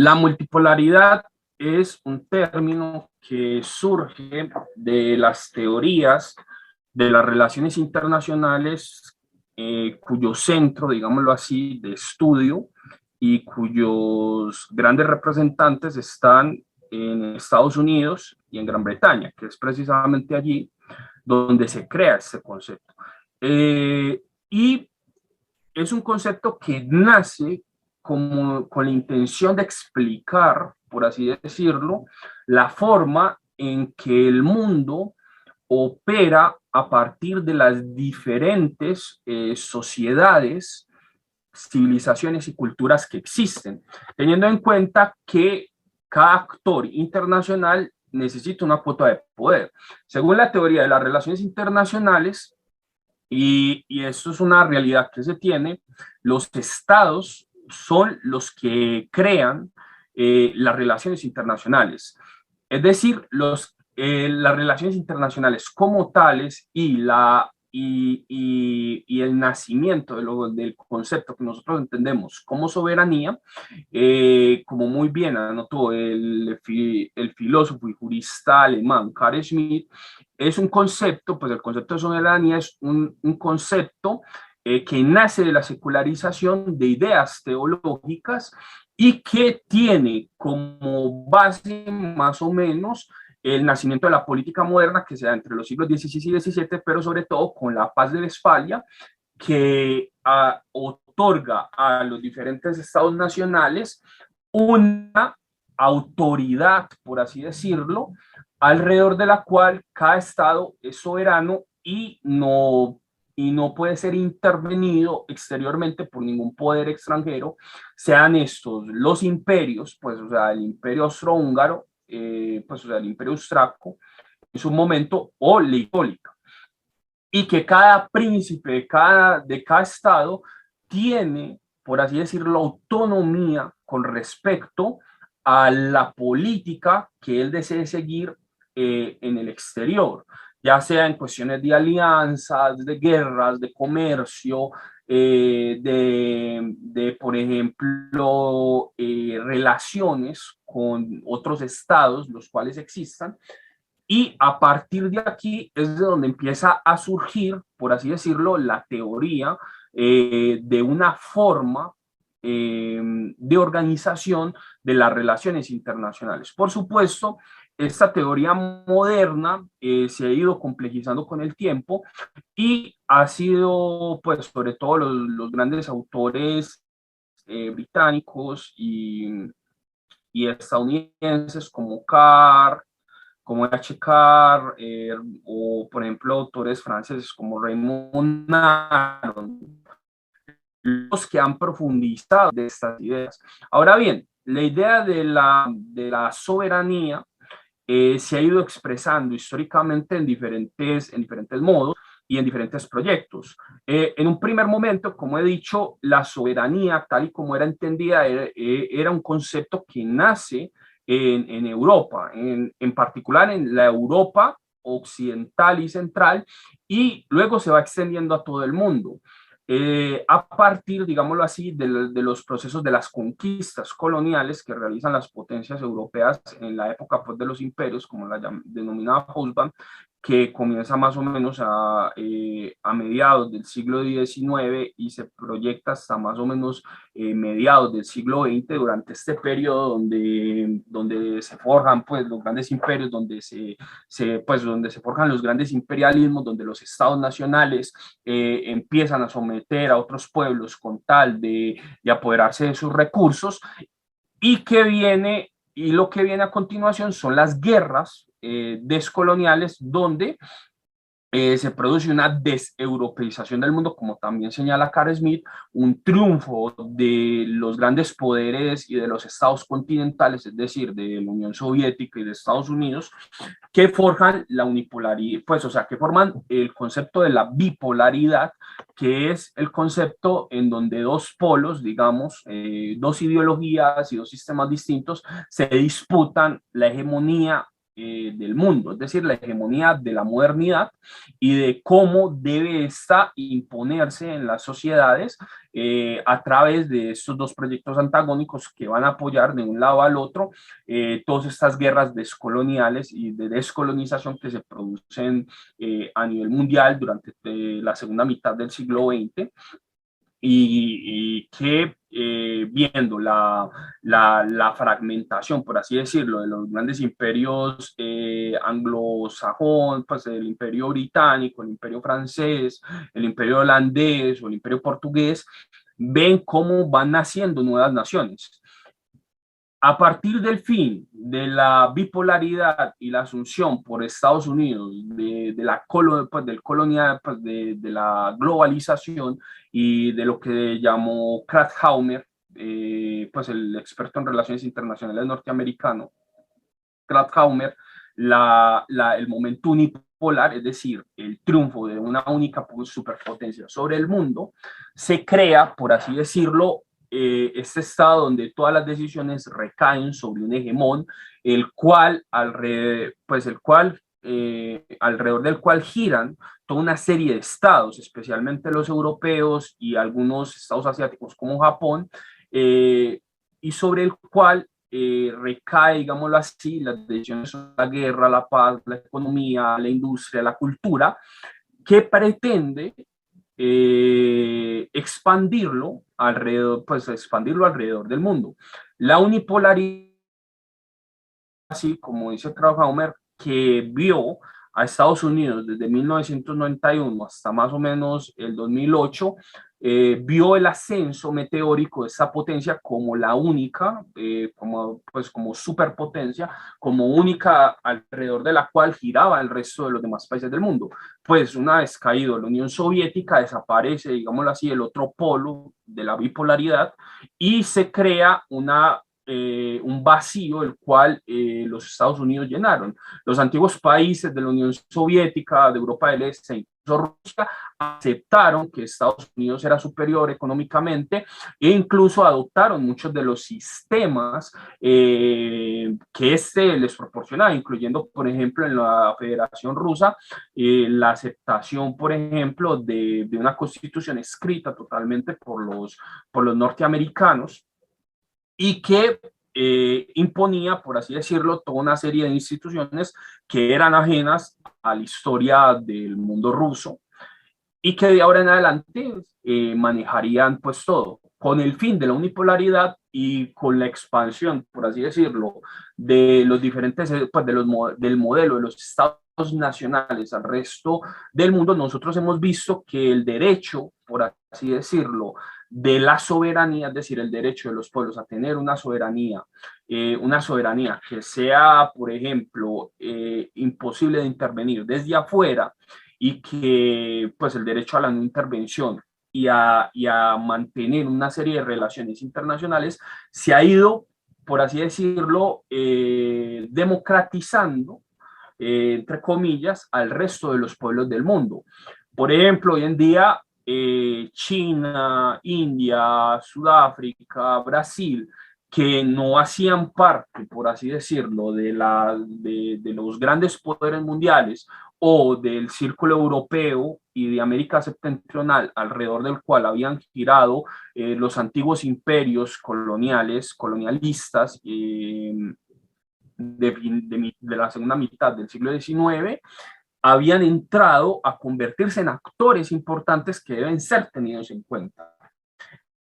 La multipolaridad es un término que surge de las teorías de las relaciones internacionales, cuyo centro, digámoslo así, de estudio y cuyos grandes representantes están en Estados Unidos y en Gran Bretaña, que es precisamente allí donde se crea este concepto. Y es un concepto que nace como con la intención de explicar, por así decirlo, la forma en que el mundo opera a partir de las diferentes sociedades, civilizaciones y culturas que existen, teniendo en cuenta que cada actor internacional necesita una cuota de poder. Según la teoría de las relaciones internacionales, y esto es una realidad que se tiene, los estados son los que crean las relaciones internacionales. Es decir, las relaciones internacionales como tales y el nacimiento del concepto que nosotros entendemos como soberanía, como muy bien anotó el filósofo y jurista alemán Carl Schmitt, es un concepto, pues el concepto de soberanía es un concepto que nace de la secularización de ideas teológicas y que tiene como base más o menos el nacimiento de la política moderna que se da entre los siglos XVI y XVII, pero sobre todo con la Paz de Westfalia, que otorga a los diferentes estados nacionales una autoridad, por así decirlo, alrededor de la cual cada estado es soberano y no puede ser intervenido exteriormente por ningún poder extranjero, sean estos los imperios, pues, o sea, el imperio austrohúngaro, pues, o sea, el imperio austriaco en su momento, o la católica. Y que cada príncipe de cada estado tiene, por así decirlo, autonomía con respecto a la política que él desee seguir en el exterior, ya sea en cuestiones de alianzas, de guerras, de comercio, por ejemplo, relaciones con otros estados, los cuales existan. Y a partir de aquí es de donde empieza a surgir, por así decirlo, la teoría de una forma de organización de las relaciones internacionales. Por supuesto, esta teoría moderna se ha ido complejizando con el tiempo y ha sido, pues, sobre todo los grandes autores británicos y estadounidenses como Carr, como H. Carr, o por ejemplo autores franceses como Raymond Aron, los que han profundizado de estas ideas. Ahora bien, la idea de la soberanía se ha ido expresando históricamente en diferentes modos y en diferentes proyectos. En un primer momento, como he dicho, la soberanía, tal y como era entendida, era un concepto que nace en Europa, en particular en la Europa occidental y central, y luego se va extendiendo a todo el mundo. A partir, digámoslo así, de los procesos de las conquistas coloniales que realizan las potencias europeas en la época, pues, de los imperios, como la denominaba Hobsbawm, que comienza más o menos a mediados del siglo XIX y se proyecta hasta más o menos mediados del siglo XX, durante este periodo donde se forjan, pues, los grandes imperios, donde se forjan los grandes imperialismos, donde los estados nacionales empiezan a someter a otros pueblos con tal de apoderarse de sus recursos, y lo que viene a continuación son las guerras descoloniales, donde se produce una deseuropeización del mundo, como también señala Carl Schmitt, un triunfo de los grandes poderes y de los estados continentales, es decir, de la Unión Soviética y de Estados Unidos, que forjan la unipolaridad, pues, o sea, que forman el concepto de la bipolaridad, que es el concepto en donde dos polos, digamos, dos ideologías y dos sistemas distintos se disputan la hegemonía del mundo, es decir, la hegemonía de la modernidad y de cómo debe esta imponerse en las sociedades a través de estos dos proyectos antagónicos que van a apoyar de un lado al otro todas estas guerras descoloniales y de descolonización que se producen a nivel mundial durante la segunda mitad del siglo XX y que viendo la fragmentación, por así decirlo, de los grandes imperios anglosajón, pues el imperio británico, el imperio francés, el imperio holandés o el imperio portugués, ven cómo van naciendo nuevas naciones. A partir del fin de la bipolaridad y la asunción por Estados Unidos pues, del colonial, pues, de la globalización y de lo que llamó Krafthaumer, pues el experto en relaciones internacionales norteamericano, Krafthaumer, el momento unipolar, es decir, el triunfo de una única superpotencia sobre el mundo, se crea, por así decirlo, este estado donde todas las decisiones recaen sobre un hegemón, alrededor del cual giran toda una serie de estados, especialmente los europeos y algunos estados asiáticos como Japón, y sobre el cual recae, digámoslo así, las decisiones sobre la guerra, la paz, la economía, la industria, la cultura, que pretende expandirlo alrededor del mundo. La unipolaridad, así como dice Krauthaumer, que vio a Estados Unidos desde 1991 hasta más o menos el 2008, vio el ascenso meteórico de esa potencia como la única, como superpotencia, como única alrededor de la cual giraba el resto de los demás países del mundo. Pues una vez caído la Unión Soviética, desaparece, digámoslo así, el otro polo de la bipolaridad y se crea un vacío el cual los Estados Unidos llenaron. Los antiguos países de la Unión Soviética, de Europa del Este, incluso Rusia, aceptaron que Estados Unidos era superior económicamente e incluso adoptaron muchos de los sistemas que este les proporcionaba, incluyendo, por ejemplo, en la Federación Rusa, la aceptación, por ejemplo, de una constitución escrita totalmente por los norteamericanos y que imponía, por así decirlo, toda una serie de instituciones que eran ajenas a la historia del mundo ruso y que de ahora en adelante manejarían pues todo, con el fin de la unipolaridad y con la expansión, por así decirlo, de los diferentes, pues del modelo de los estados nacionales al resto del mundo. Nosotros hemos visto que el derecho, por así decirlo, de la soberanía, es decir, el derecho de los pueblos a tener una soberanía que sea, por ejemplo, imposible de intervenir desde afuera, y que pues el derecho a la no intervención y a mantener una serie de relaciones internacionales se ha ido, por así decirlo, democratizando, entre comillas, al resto de los pueblos del mundo. Por ejemplo, hoy en día China, India, Sudáfrica, Brasil, que no hacían parte, por así decirlo, de los grandes poderes mundiales o del círculo europeo y de América septentrional, alrededor del cual habían girado los antiguos imperios colonialistas de la segunda mitad del siglo XIX, habían entrado a convertirse en actores importantes que deben ser tenidos en cuenta.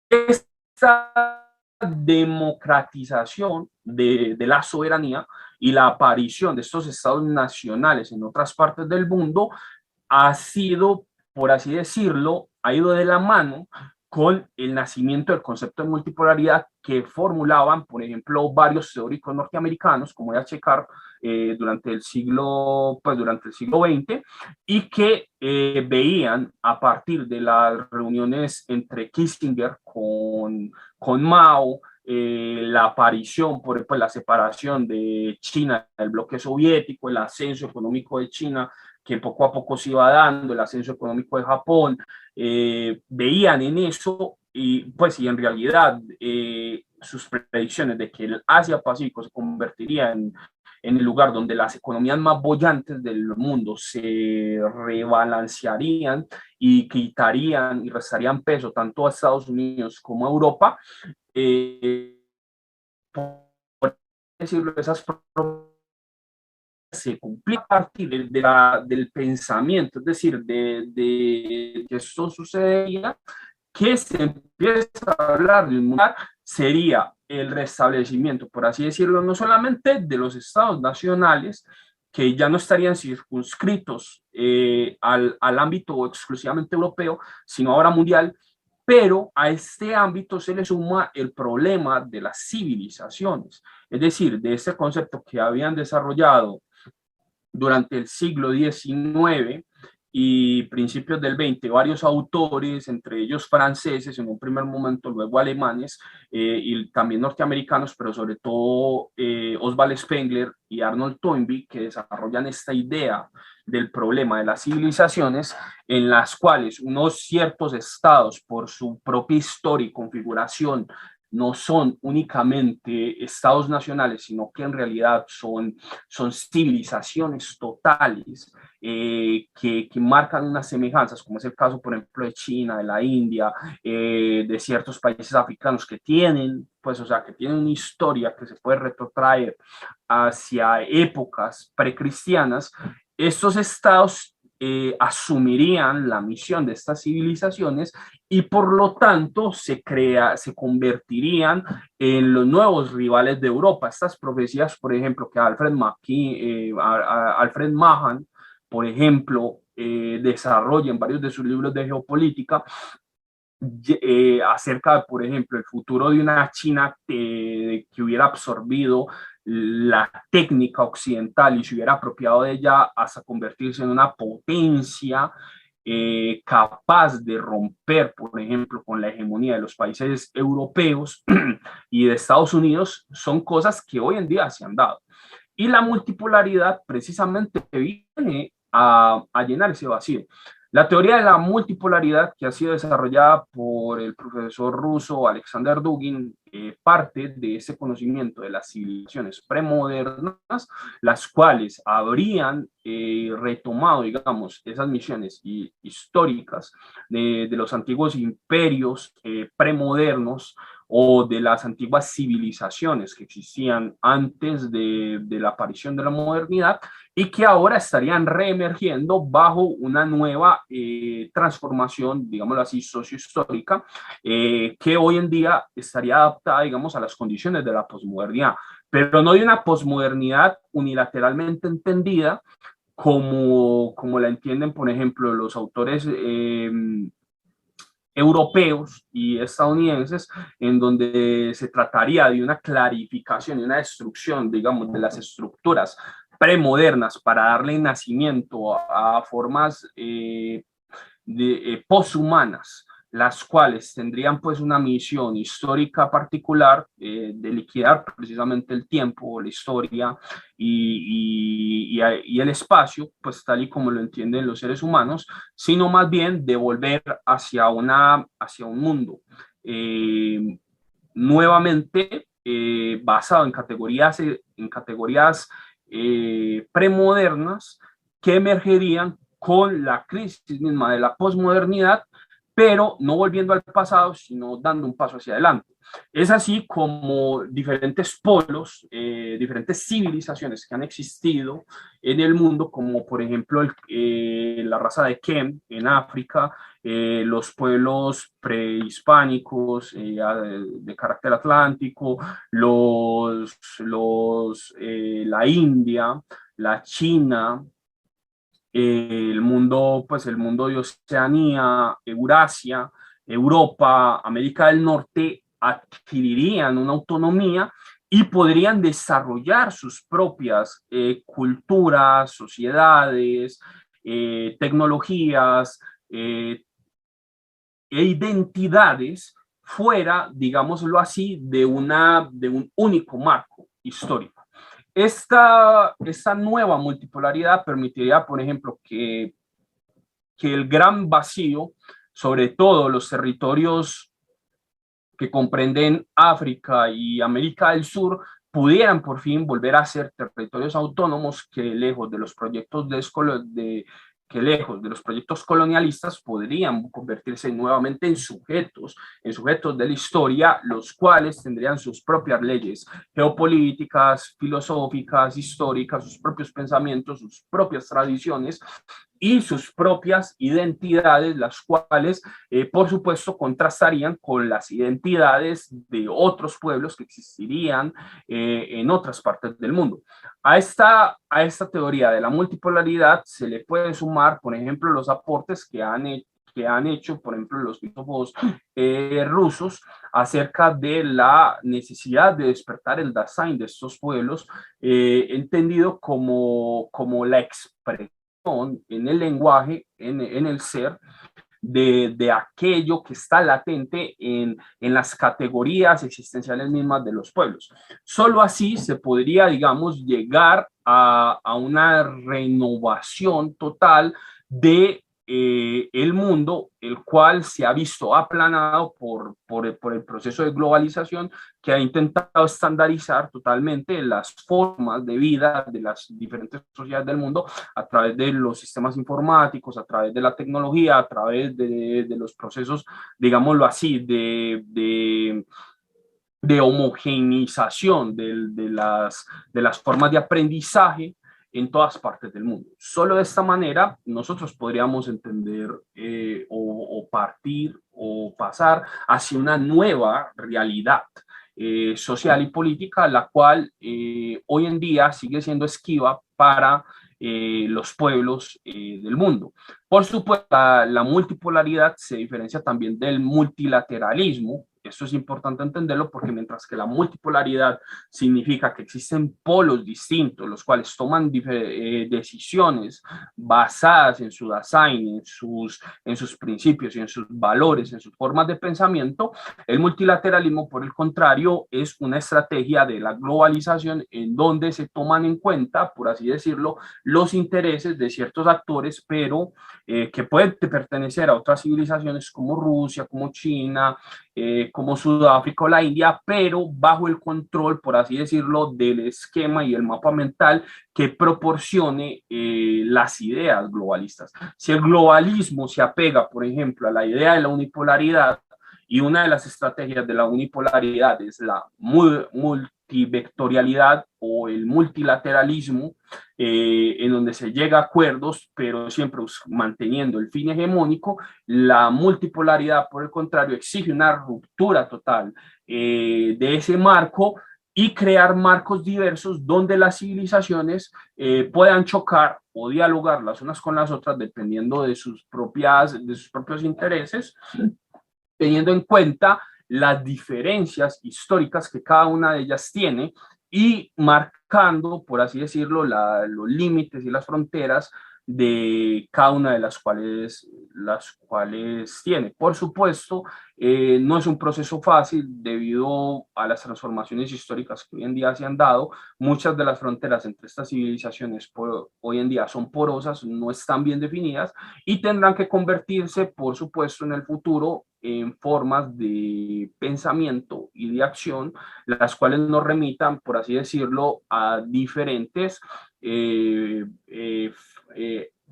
Esta democratización de la soberanía y la aparición de estos estados nacionales en otras partes del mundo ha sido, por así decirlo, ha ido de la mano con el nacimiento del concepto de multipolaridad que formulaban, por ejemplo, varios teóricos norteamericanos, como H. Carr, durante durante el siglo XX, y que veían a partir de las reuniones entre Kissinger con Mao, la aparición, por ejemplo, la separación de China del bloque soviético, el ascenso económico de China, que poco a poco se iba dando, el ascenso económico de Japón, veían en eso y en realidad sus predicciones de que el Asia-Pacífico se convertiría en el lugar donde las economías más bollantes del mundo se rebalancearían y quitarían y restarían peso tanto a Estados Unidos como a Europa, por decirlo, esas se cumplía a partir del pensamiento, es decir, de que esto sucedería, que se empieza a hablar de un mundial, sería el restablecimiento, por así decirlo, no solamente de los estados nacionales, que ya no estarían circunscritos al ámbito exclusivamente europeo, sino ahora mundial, pero a este ámbito se le suma el problema de las civilizaciones, es decir, de este concepto que habían desarrollado durante el siglo XIX y principios del XX, varios autores, entre ellos franceses en un primer momento, luego alemanes y también norteamericanos, pero sobre todo Oswald Spengler y Arnold Toynbee, que desarrollan esta idea del problema de las civilizaciones, en las cuales unos ciertos estados, por su propia historia y configuración, no son únicamente estados nacionales, sino que en realidad son civilizaciones totales que marcan unas semejanzas, como es el caso, por ejemplo, de China, de la India, de ciertos países africanos que tienen, pues, o sea, que tienen una historia que se puede retrotraer hacia épocas precristianas. Estos estados asumirían la misión de estas civilizaciones y por lo tanto se convertirían en los nuevos rivales de Europa. Estas profecías, por ejemplo, que Alfred Mahan, por ejemplo, desarrolla en varios de sus libros de geopolítica, acerca de, por ejemplo, el futuro de una China que hubiera absorbido la técnica occidental y se hubiera apropiado de ella hasta convertirse en una potencia capaz de romper, por ejemplo, con la hegemonía de los países europeos y de Estados Unidos, son cosas que hoy en día se han dado. Y la multipolaridad precisamente viene a llenar ese vacío. La teoría de la multipolaridad, que ha sido desarrollada por el profesor ruso Alexander Dugin, parte de ese conocimiento de las civilizaciones premodernas, las cuales habrían retomado, digamos, esas misiones históricas de los antiguos imperios premodernos o de las antiguas civilizaciones que existían antes de la aparición de la modernidad y que ahora estarían reemergiendo bajo una nueva transformación, digámoslo así, sociohistórica, que hoy en día estaría adaptada, digamos, a las condiciones de la posmodernidad, pero no de una posmodernidad unilateralmente entendida como la entienden, por ejemplo, los autores europeos y estadounidenses, en donde se trataría de una clarificación y una destrucción, digamos, de las estructuras premodernas para darle nacimiento a formas poshumanas, las cuales tendrían pues una misión histórica particular de liquidar precisamente el tiempo, la historia y el espacio, pues tal y como lo entienden los seres humanos, sino más bien de volver hacia un mundo nuevamente basado en categorías premodernas que emergerían con la crisis misma de la posmodernidad, pero no volviendo al pasado, sino dando un paso hacia adelante. Es así como diferentes polos, diferentes civilizaciones que han existido en el mundo, como por ejemplo la raza de Kem en África, los pueblos prehispánicos de carácter atlántico, la India, la China, el mundo de Oceanía, Eurasia, Europa, América del Norte, adquirirían una autonomía y podrían desarrollar sus propias culturas, sociedades, tecnologías e identidades fuera, digámoslo así, de un único marco histórico. Esta nueva multipolaridad permitiría, por ejemplo, que el gran vacío, sobre todo los territorios que comprenden África y América del Sur, pudieran por fin volver a ser territorios autónomos que lejos de los proyectos que lejos de los proyectos colonialistas podrían convertirse nuevamente en sujetos de la historia, los cuales tendrían sus propias leyes geopolíticas, filosóficas, históricas, sus propios pensamientos, sus propias tradiciones y sus propias identidades, las cuales, por supuesto, contrastarían con las identidades de otros pueblos que existirían en otras partes del mundo. A esta teoría de la multipolaridad se le puede sumar, por ejemplo, los aportes que han hecho, por ejemplo, los filósofos rusos acerca de la necesidad de despertar el Dasein de estos pueblos, entendido como la expresión en el lenguaje, en el ser, de aquello que está latente en las categorías existenciales mismas de los pueblos. Solo así se podría, digamos, llegar a una renovación total de el mundo, el cual se ha visto aplanado por el proceso de globalización que ha intentado estandarizar totalmente las formas de vida de las diferentes sociedades del mundo a través de los sistemas informáticos, a través de la tecnología, a través de los procesos, digámoslo así, de homogeneización de las formas de aprendizaje en todas partes del mundo. Solo de esta manera nosotros podríamos entender o partir o pasar hacia una nueva realidad social y política, la cual hoy en día sigue siendo esquiva para los pueblos del mundo. Por supuesto, la multipolaridad se diferencia también del multilateralismo. Esto es importante entenderlo porque mientras que la multipolaridad significa que existen polos distintos, los cuales toman decisiones basadas en su design, en sus principios y en sus valores, en sus formas de pensamiento, el multilateralismo, por el contrario, es una estrategia de la globalización en donde se toman en cuenta, por así decirlo, los intereses de ciertos actores, pero que pueden pertenecer a otras civilizaciones como Rusia, como China, como Sudáfrica o la India, pero bajo el control, por así decirlo, del esquema y el mapa mental que proporcione las ideas globalistas. Si el globalismo se apega, por ejemplo, a la idea de la unipolaridad, y una de las estrategias de la unipolaridad es la multivectorialidad o el multilateralismo, en donde se llega a acuerdos, pero siempre manteniendo el fin hegemónico. La multipolaridad, por el contrario, exige una ruptura total de ese marco y crear marcos diversos donde las civilizaciones puedan chocar o dialogar las unas con las otras dependiendo de sus propios intereses, teniendo en cuenta las diferencias históricas que cada una de ellas tiene y marcando, por así decirlo, los límites y las fronteras de cada una de las cuales tiene. Por supuesto, no es un proceso fácil debido a las transformaciones históricas que hoy en día se han dado. Muchas de las fronteras entre estas civilizaciones hoy en día son porosas, no están bien definidas y tendrán que convertirse, por supuesto, en el futuro en formas de pensamiento y de acción, las cuales nos remitan, por así decirlo, a diferentes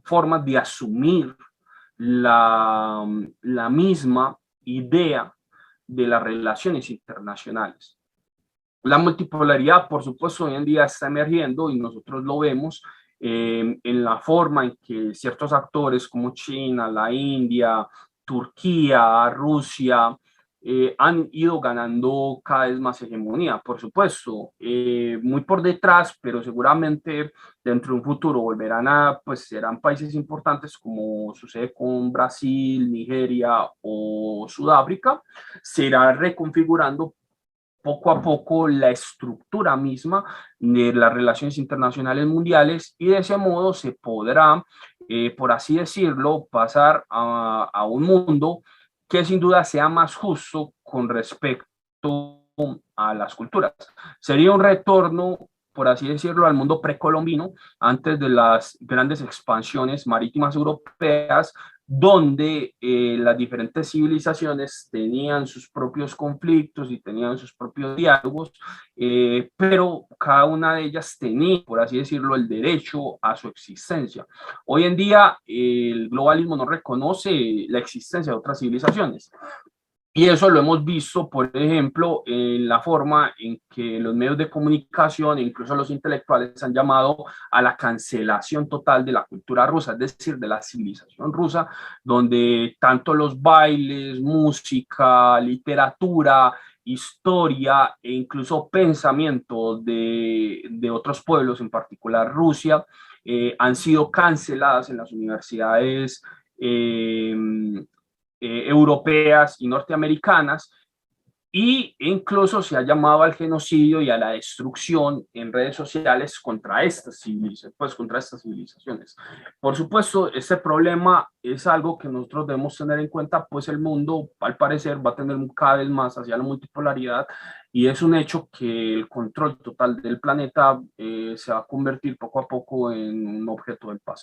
formas de asumir la misma idea de las relaciones internacionales. La multipolaridad, por supuesto, hoy en día está emergiendo y nosotros lo vemos en la forma en que ciertos actores como China, la India, Turquía, Rusia, han ido ganando cada vez más hegemonía, por supuesto, muy por detrás, pero seguramente dentro de un futuro volverán pues serán países importantes como sucede con Brasil, Nigeria o Sudáfrica, se irá reconfigurando poco a poco la estructura misma de las relaciones internacionales mundiales y de ese modo se podrá, por así decirlo, pasar a un mundo que sin duda sea más justo con respecto a las culturas. Sería un retorno, por así decirlo, al mundo precolombino, antes de las grandes expansiones marítimas europeas, donde las diferentes civilizaciones tenían sus propios conflictos y tenían sus propios diálogos, pero cada una de ellas tenía, por así decirlo, el derecho a su existencia. Hoy en día el globalismo no reconoce la existencia de otras civilizaciones. Y eso lo hemos visto, por ejemplo, en la forma en que los medios de comunicación, incluso los intelectuales, han llamado a la cancelación total de la cultura rusa, es decir, de la civilización rusa, donde tanto los bailes, música, literatura, historia e incluso pensamiento de otros pueblos, en particular Rusia, han sido canceladas en las universidades eh, europeas y norteamericanas, y incluso se ha llamado al genocidio y a la destrucción en redes sociales contra estas civilizaciones, pues contra estas civilizaciones. Por supuesto, este problema es algo que nosotros debemos tener en cuenta, pues el mundo al parecer va a tener cada vez más hacia la multipolaridad, y es un hecho que el control total del planeta se va a convertir poco a poco en un objeto del pasado.